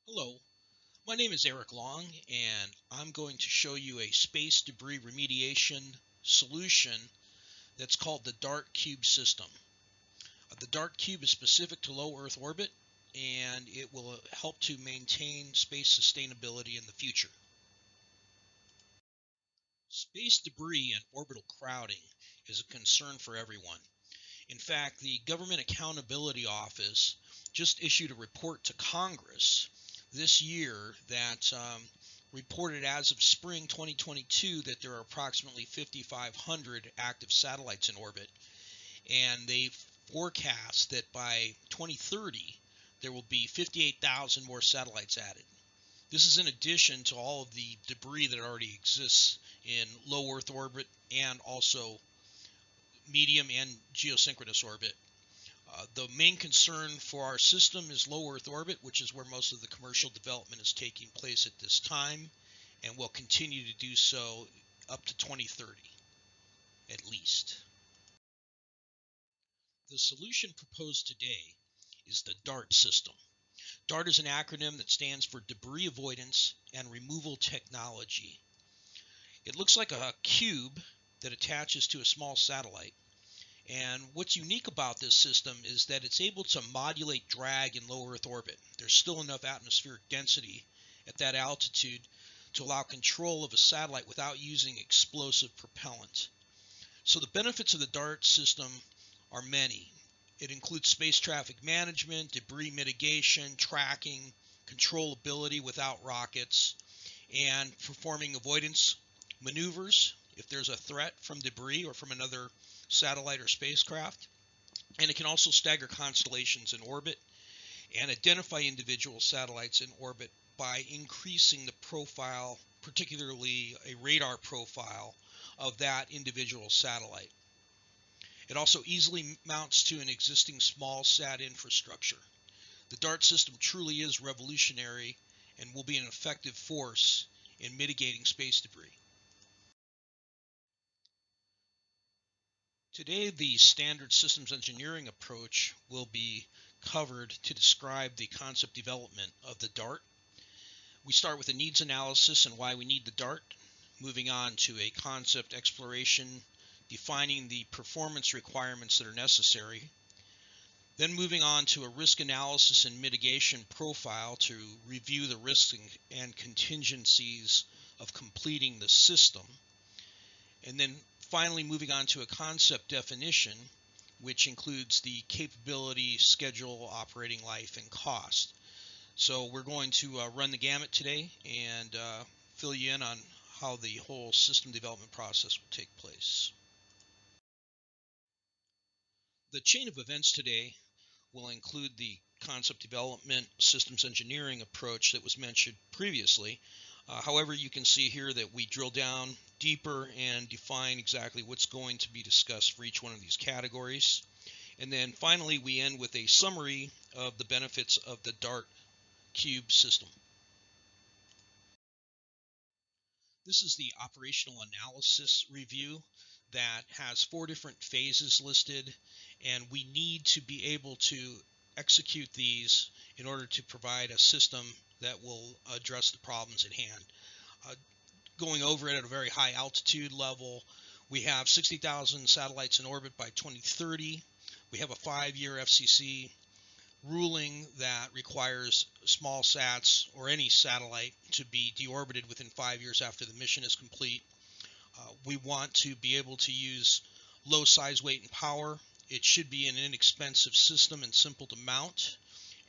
Hello, my name is Eric Long, and I'm going to show you a space debris remediation solution that's called the DART cube system. The DART cube is specific to low Earth orbit, and it will help to maintain space sustainability in the future. Space debris and orbital crowding is a concern for everyone. In fact, the Government Accountability Office just issued a report to Congress this year that reported as of spring 2022 that there are approximately 5,500 active satellites in orbit, and they forecast that by 2030 there will be 58,000 more satellites added. This is in addition to all of the debris that already exists in low Earth orbit and also medium and geosynchronous orbit. The main concern for our system is low Earth orbit, which is where most of the commercial development is taking place at this time and will continue to do so up to 2030 at least. The solution proposed today is the DART system. DART is an acronym that stands for Debris Avoidance and Removal Technology. It looks like a cube that attaches to a small satellite. And what's unique about this system is that it's able to modulate drag in low Earth orbit. There's still enough atmospheric density at that altitude to allow control of a satellite without using explosive propellant. So the benefits of the DART system are many. It includes space traffic management, debris mitigation, tracking, controllability without rockets, and performing avoidance maneuvers if there's a threat from debris or from another satellite or spacecraft. And it can also stagger constellations in orbit and identify individual satellites in orbit by increasing the profile, particularly a radar profile of that individual satellite. It also easily mounts to an existing small sat infrastructure. The DART system truly is revolutionary and will be an effective force in mitigating space debris. Today, the standard systems engineering approach will be covered to describe the concept development of the DART. We start with a needs analysis and why we need the DART, moving on to a concept exploration, defining the performance requirements that are necessary, then moving on to a risk analysis and mitigation profile to review the risks and contingencies of completing the system, and then finally moving on to a concept definition, which includes the capability, schedule, operating life, and cost. So we're going to run the gamut today and fill you in on how the whole system development process will take place. The chain of events today will include the concept development systems engineering approach that was mentioned previously. However, you can see here that we drill down deeper and define exactly what's going to be discussed for each one of these categories. And then finally, we end with a summary of the benefits of the DART cube system. This is the operational analysis review that has 4 different phases listed, and we need to be able to execute these in order to provide a system that will address the problems at hand. Going over it at a very high altitude level, we have 60,000 satellites in orbit by 2030. We have a 5-year FCC ruling that requires small sats or any satellite to be deorbited within 5 years after the mission is complete. We want to be able to use low size, weight, and power. It should be an inexpensive system and simple to mount,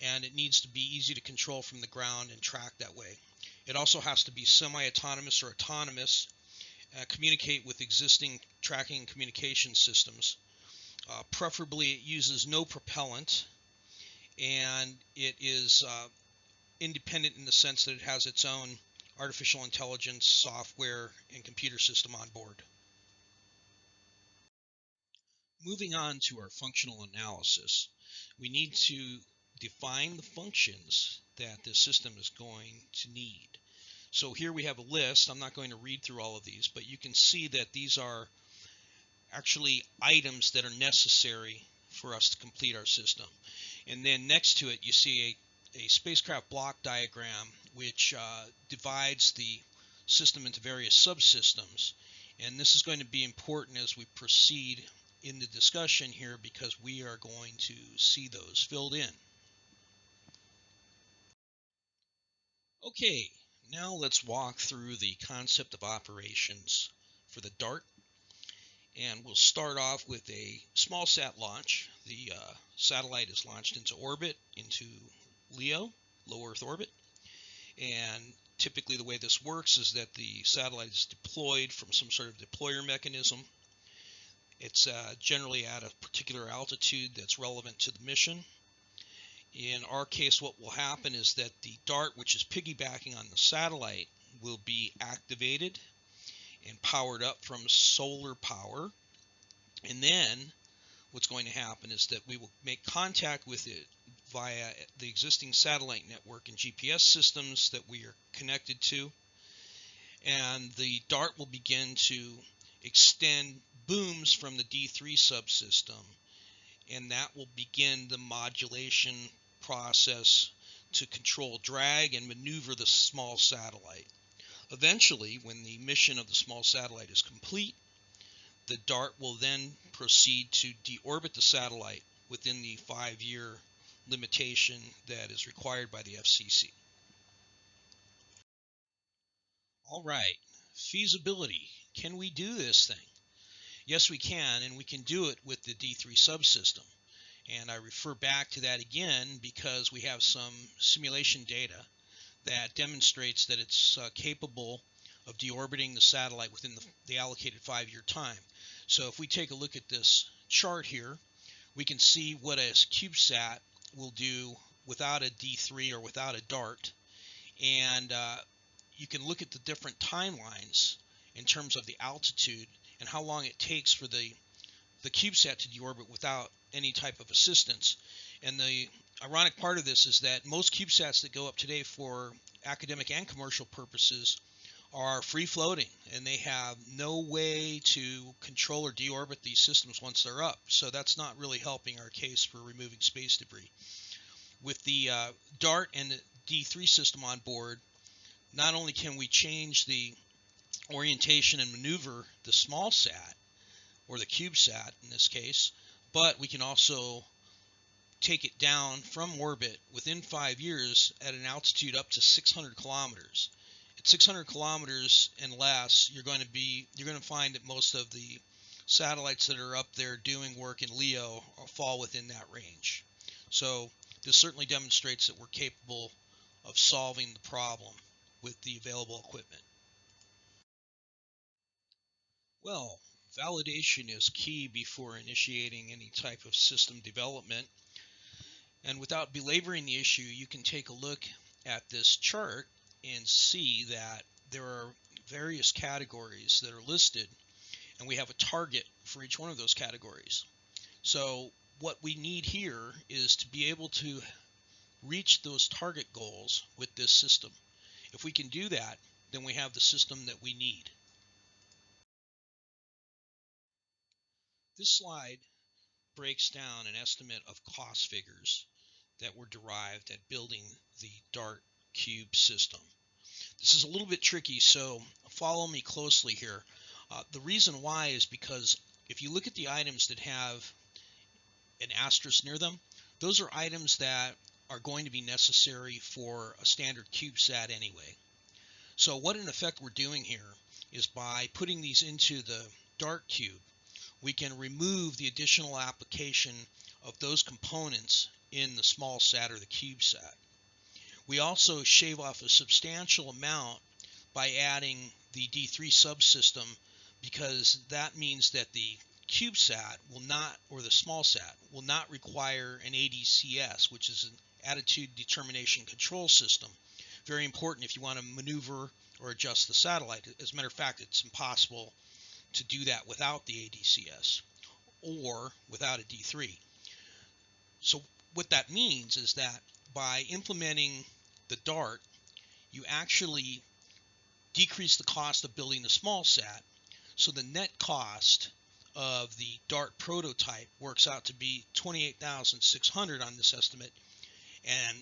and it needs to be easy to control from the ground and track that way. It also has to be semi-autonomous or autonomous, communicate with existing tracking and communication systems. Preferably it uses no propellant, and it is independent in the sense that it has its own artificial intelligence, software, and computer system on board. Moving on to our functional analysis, we need to define the functions that the system is going to need. So here we have a list. I'm not going to read through all of these, but you can see that these are actually items that are necessary for us to complete our system. And then next to it, you see a spacecraft block diagram which divides the system into various subsystems. And this is going to be important as we proceed in the discussion here because we are going to see those filled in. Okay, now let's walk through the concept of operations for the DART. And we'll start off with a small sat launch. The satellite is launched into orbit, into LEO, low Earth orbit. And typically the way this works is that the satellite is deployed from some sort of deployer mechanism. It's generally at a particular altitude that's relevant to the mission. In our case, what will happen is that the DART, which is piggybacking on the satellite, will be activated and powered up from solar power. And then what's going to happen is that we will make contact with it via the existing satellite network and GPS systems that we are connected to. And the DART will begin to extend booms from the D3 subsystem. And that will begin the modulation process to control drag and maneuver the small satellite. Eventually, when the mission of the small satellite is complete, the DART will then proceed to deorbit the satellite within the 5-year limitation that is required by the FCC. All right, feasibility. Can we do this thing? Yes, we can, and we can do it with the D3 subsystem. And I refer back to that again because we have some simulation data that demonstrates that it's capable of deorbiting the satellite within the allocated 5-year time. So if we take a look at this chart here, we can see what a CubeSat will do without a D3 or without a DART. And you can look at the different timelines in terms of the altitude and how long it takes for the CubeSat to deorbit without any type of assistance. And the ironic part of this is that most CubeSats that go up today for academic and commercial purposes are free floating, and they have no way to control or deorbit these systems once they're up. So that's not really helping our case for removing space debris. With the DART and the D3 system on board, not only can we change the orientation and maneuver the small sat, or the CubeSat in this case, but we can also take it down from orbit within 5 years at an altitude up to 600 kilometers. At 600 kilometers and less, you're going to find that most of the satellites that are up there doing work in LEO fall within that range. So this certainly demonstrates that we're capable of solving the problem with the available equipment. Well, validation is key before initiating any type of system development. And without belaboring the issue, you can take a look at this chart and see that there are various categories that are listed, and we have a target for each one of those categories. So what we need here is to be able to reach those target goals with this system. If we can do that, then we have the system that we need. This slide breaks down an estimate of cost figures that were derived at building the DART cube system. This is a little bit tricky, so follow me closely here. The reason why is because if you look at the items that have an asterisk near them, those are items that are going to be necessary for a standard CubeSat anyway. So what in effect we're doing here is by putting these into the DART cube, we can remove the additional application of those components in the small sat or the CubeSat. We also shave off a substantial amount by adding the D3 subsystem, because that means that the CubeSat will not, or the small sat, will not require an ADCS, which is an attitude determination control system. Very important if you want to maneuver or adjust the satellite. As a matter of fact, it's impossible to do that without the ADCS or without a D3. So what that means is that by implementing the DART, you actually decrease the cost of building the small sat. So the net cost of the DART prototype works out to be $28,600 on this estimate, and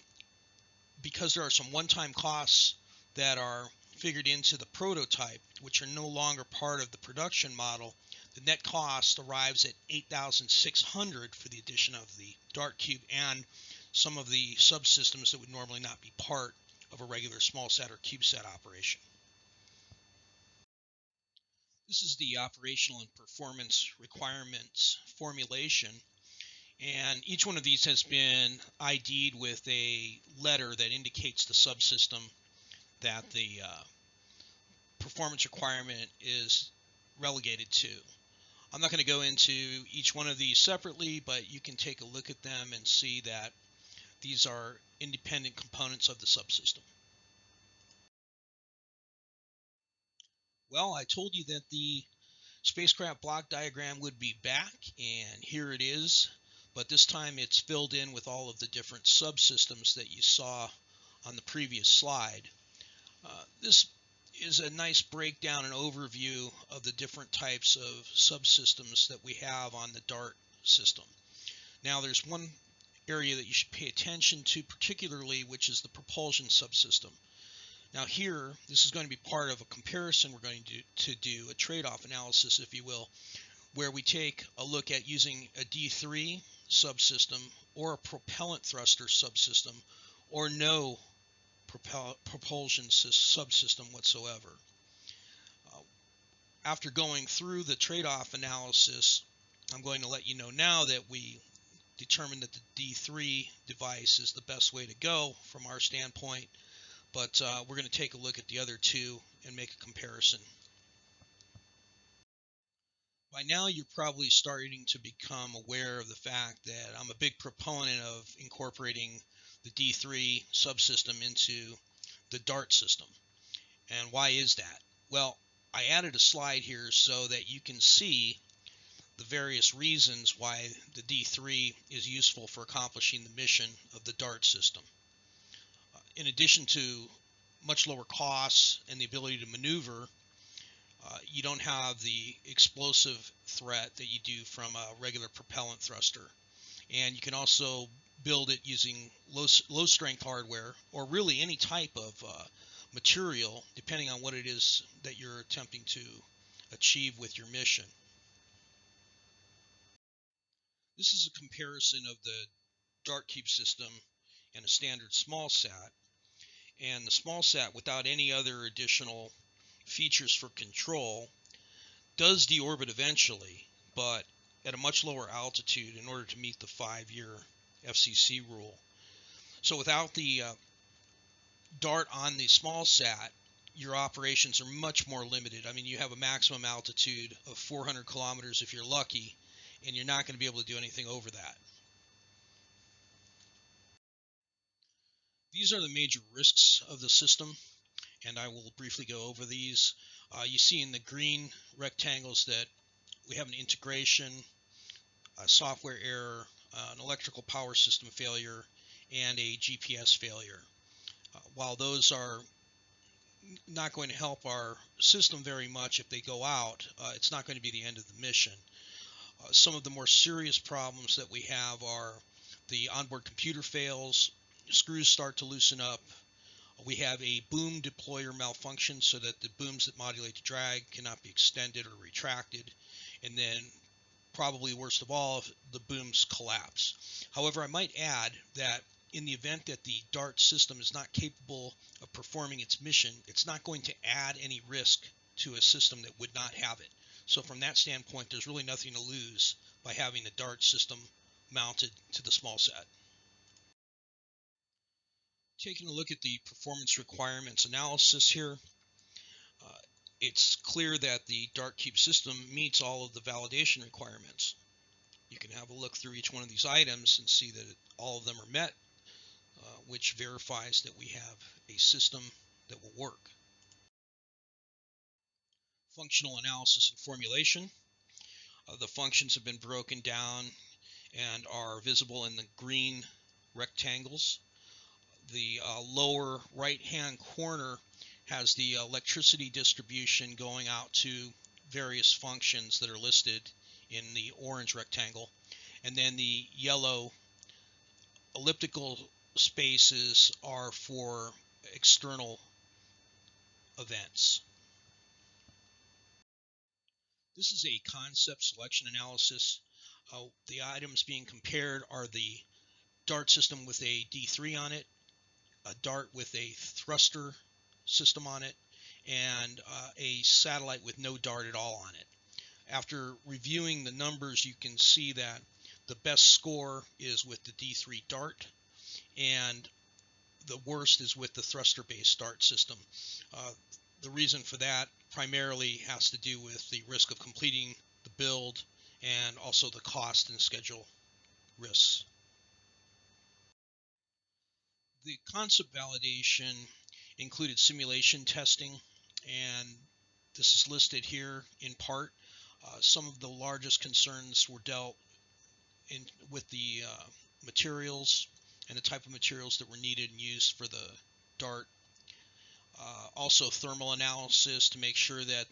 because there are some one-time costs that are figured into the prototype, which are no longer part of the production model, the net cost arrives at $8,600 for the addition of the Dart Cube and some of the subsystems that would normally not be part of a regular small-sat or CubeSat operation. This is the operational and performance requirements formulation, and each one of these has been ID'd with a letter that indicates the subsystem that the performance requirement is relegated to. I'm not going to go into each one of these separately, but you can take a look at them and see that these are independent components of the subsystem. Well, I told you that the spacecraft block diagram would be back, and here it is, but this time it's filled in with all of the different subsystems that you saw on the previous slide. This is a nice breakdown and overview of the different types of subsystems that we have on the Dart system. Now there's one area that you should pay attention to particularly, which is the propulsion subsystem. Now here, this is going to be part of a comparison we're going to do, a trade-off analysis, if you will, where we take a look at using a D3 subsystem or a propellant thruster subsystem or no propulsion subsystem whatsoever. After going through the trade-off analysis, I'm going to let you know now that we determined that the D3 device is the best way to go from our standpoint, but we're going to take a look at the other two and make a comparison. By now you're probably starting to become aware of the fact that I'm a big proponent of incorporating the D3 subsystem into the Dart system. And why is that? Well, I added a slide here so that you can see the various reasons why the D3 is useful for accomplishing the mission of the Dart system. In addition to much lower costs and the ability to maneuver, you don't have the explosive threat that you do from a regular propellant thruster. And you can also build it using low strength hardware, or really any type of material, depending on what it is that you're attempting to achieve with your mission. This is a comparison of the Dart Cube system and a standard small sat. And the small sat, without any other additional features for control, does deorbit eventually, but at a much lower altitude in order to meet the 5-year FCC rule. So without the Dart on the small sat, your operations are much more limited. I mean, you have a maximum altitude of 400 kilometers if you're lucky, and you're not going to be able to do anything over that. These are the major risks of the system, and I will briefly go over these. You see in the green rectangles that we have an integration, a software error, an electrical power system failure, and a GPS failure. While those are not going to help our system very much if they go out, it's not going to be the end of the mission. Some of the more serious problems that we have are the onboard computer fails, screws start to loosen up, we have a boom deployer malfunction so that the booms that modulate the drag cannot be extended or retracted, and then probably worst of all, the booms collapse. However, I might add that in the event that the Dart system is not capable of performing its mission, it's not going to add any risk to a system that would not have it. So from that standpoint, there's really nothing to lose by having the Dart system mounted to the small sat. Taking a look at the performance requirements analysis here, it's clear that the Dart Cube system meets all of the validation requirements. You can have a look through each one of these items and see that all of them are met, which verifies that we have a system that will work. Functional analysis and formulation. The functions have been broken down and are visible in the green rectangles. The lower right-hand corner has the electricity distribution going out to various functions that are listed in the orange rectangle. And then the yellow elliptical spaces are for external events. This is a concept selection analysis. The items being compared are the DART system with a D3 on it, a DART with a thruster system on it, and a satellite with no DART at all on it. After reviewing the numbers, you can see that the best score is with the D3 DART, and the worst is with the thruster-based DART system. The reason for that primarily has to do with the risk of completing the build and also the cost and schedule risks. The concept validation included simulation testing, and this is listed here in part. Some of the largest concerns were dealt with the materials and the type of materials that were needed and used for the DART. Also thermal analysis to make sure that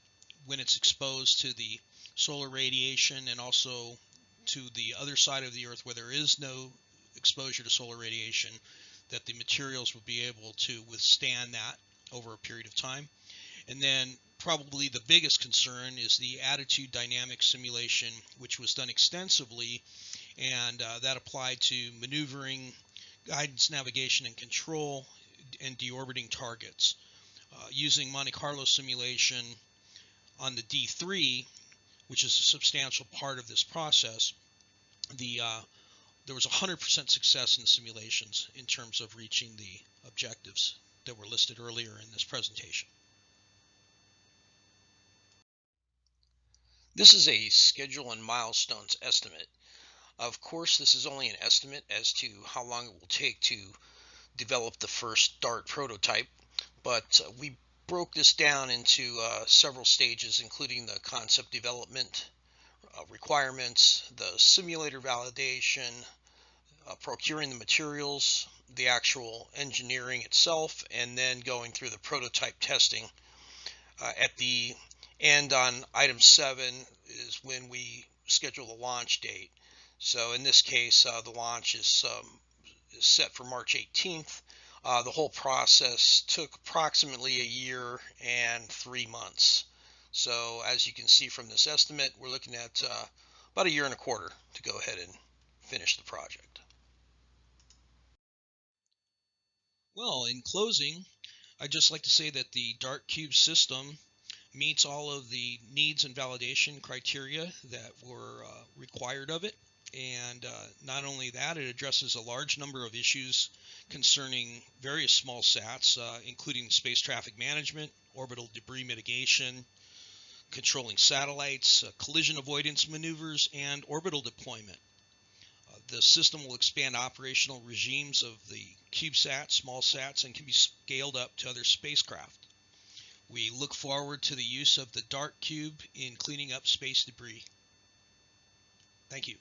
when it's exposed to the solar radiation and also to the other side of the Earth where there is no exposure to solar radiation, that the materials will be able to withstand that over a period of time. And then probably the biggest concern is the attitude dynamic simulation, which was done extensively, and that applied to maneuvering, guidance, navigation, and control, and deorbiting targets. Using Monte Carlo simulation on the D3, which is a substantial part of this process, there was 100% success in the simulations in terms of reaching the objectives that were listed earlier in this presentation. This is a schedule and milestones estimate. Of course, this is only an estimate as to how long it will take to develop the first DART prototype, but we broke this down into several stages, including the concept development, requirements, the simulator validation, procuring the materials, the actual engineering itself, and then going through the prototype testing. At the end on item 7 is when we schedule the launch date. So in this case, the launch is set for March 18th. The whole process took approximately a year and 3 months. So as you can see from this estimate, we're looking at about a year and a quarter to go ahead and finish the project. Well, in closing, I'd just like to say that the DART Cube system meets all of the needs and validation criteria that were required of it. And not only that, it addresses a large number of issues concerning various small sats, including space traffic management, orbital debris mitigation, controlling satellites, collision avoidance maneuvers, and orbital deployment. The system will expand operational regimes of the CubeSat, small sats, and can be scaled up to other spacecraft. We look forward to the use of the DART Cube in cleaning up space debris. Thank you.